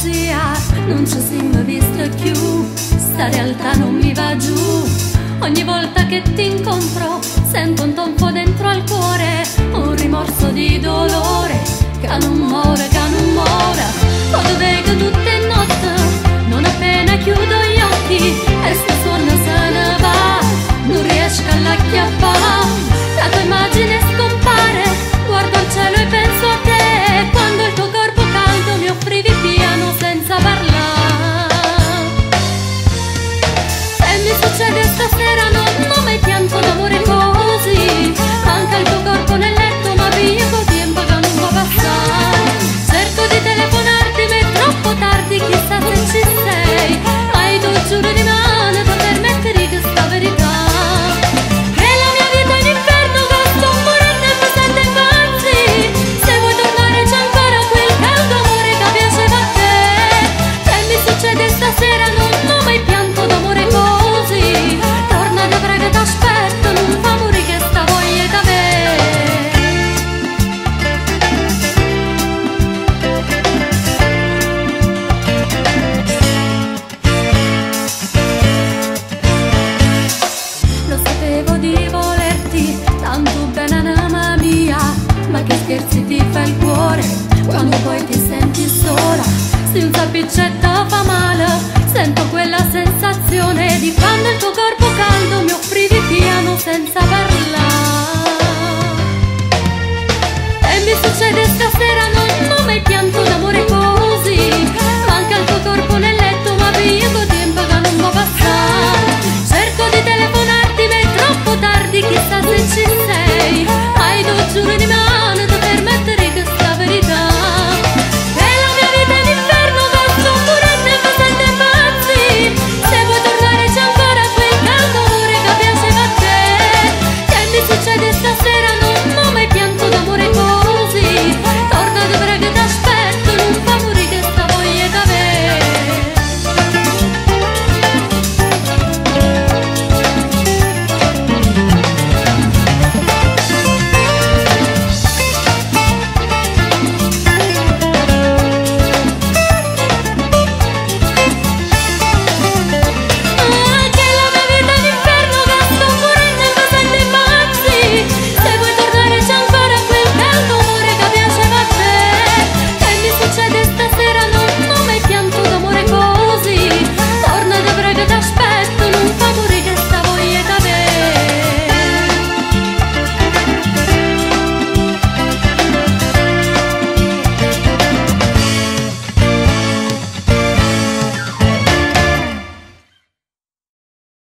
poesia, non ci siamo visto più, sta realtà non mi va giù. Ogni volta che ti incontro sento un tonfo dentro al cuore, un rimorso di dolore che non muore, che non muore. Quando vedo tutte notte, non appena chiudo gli occhi e sto sonno se ne va, non riesco a acchiappare. La tua immagine scompare, guardo il cielo e penso a te, quando il tuo corpo caldo mi offrivi piano senza parlare. Se mi succede stasera non mai pianto d'amore così, manca il tuo corpo nel letto ma vivo tempo che non può passare. Cerco di telefonarti ma è troppo tardi, chissà se ci sei, ma tu giuro di mano poter mettere questa verità. Stasera non ho mai pianto d'amore così, torna da prega e t'aspetto, non fa morire che sta voglia d'avere. Lo sapevo di volerti, tanto bene mamma mia, ma che scherzi ti fa il cuore, quando poi ti senti sola. Se un salpiccetto fa male, sento quella sensazione di fame.